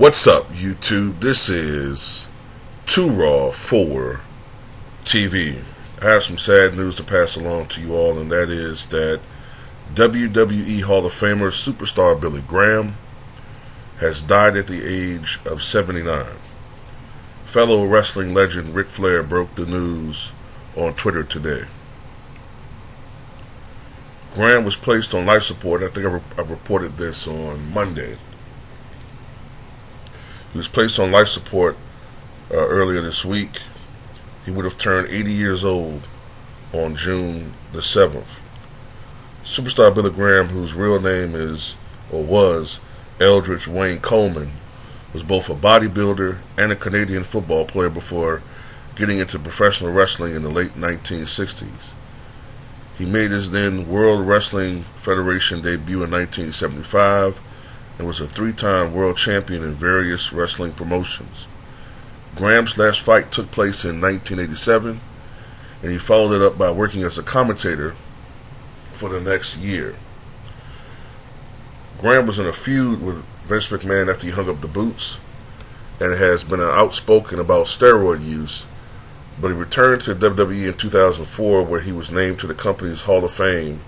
What's up, YouTube? This is Too Raw for TV. I have some sad news to pass along to you all, and that is that WWE Hall of Famer superstar Billy Graham has died at the age of 79. Fellow wrestling legend Ric Flair broke the news on Twitter today. Graham was placed on life support. I think I reported this on Monday. He was placed on life support earlier this week. He would have turned 80 years old on June the 7th. Superstar Billy Graham, whose real name is, or was, Eldridge Wayne Coleman, was both a bodybuilder and a Canadian football player before getting into professional wrestling in the late 1960s. He made his then World Wrestling Federation debut in 1975 and was a three-time world champion in various wrestling promotions. Graham's last fight took place in 1987, and he followed it up by working as a commentator for the next year. Graham was in a feud with Vince McMahon after he hung up the boots, and has been outspoken about steroid use, but he returned to WWE in 2004, where he was named to the company's Hall of Fame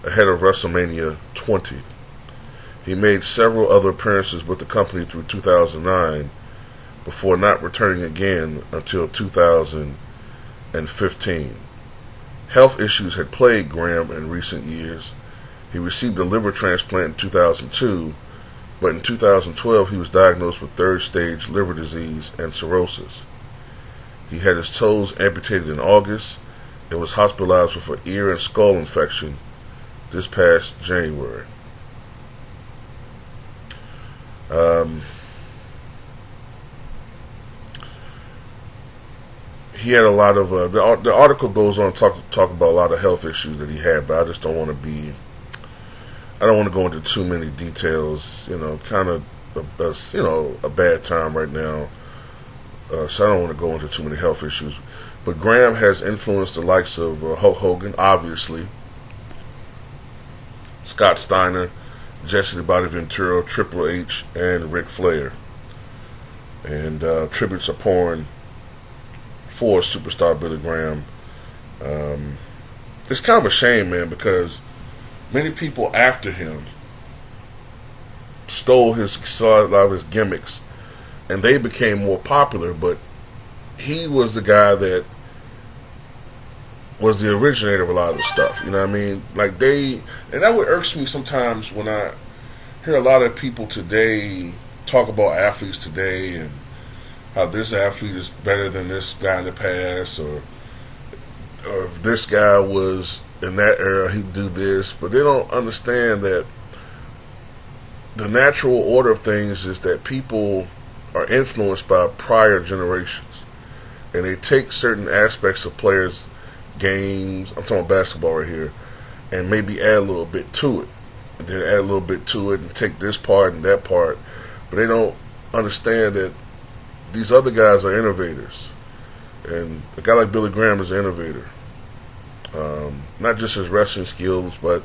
ahead of WrestleMania 20. He made several other appearances with the company through 2009 before not returning again until 2015. Health issues had plagued Graham in recent years. He received a liver transplant in 2002, but in 2012 he was diagnosed with third-stage liver disease and cirrhosis. He had his toes amputated in August and was hospitalized with an ear and skull infection this past January. He had a lot of the article goes on to talk about a lot of health issues that he had, but I just don't want to go into too many details. Kind of a bad time right now, so I don't want to go into too many health issues. But Graham has influenced the likes of Hulk Hogan, obviously, Scott Steiner, Jesse the Body Ventura, Triple H, and Ric Flair. And tributes are pouring for superstar Billy Graham. It's kind of a shame, man, because many people after him stole a lot of his gimmicks, and they became more popular, but he was the guy that was the originator of a lot of the stuff. You know what I mean? And that what irks me sometimes when I hear a lot of people today talk about athletes today and how this athlete is better than this guy in the past, or if this guy was in that era, he'd do this. But they don't understand that the natural order of things is that people are influenced by prior generations, and they take certain aspects of players' games, I'm talking basketball right here, and maybe add a little bit to it, and then add a little bit to it and take this part and that part, but they don't understand that these other guys are innovators, and a guy like Billy Graham is an innovator. Not just his wrestling skills, but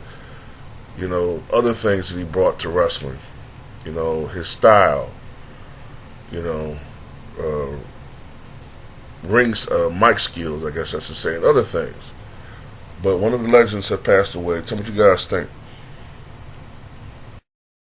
other things that he brought to wrestling. His style. Mic skills, I guess I should say, and other things. But one of the legends had passed away. Tell me what you guys think.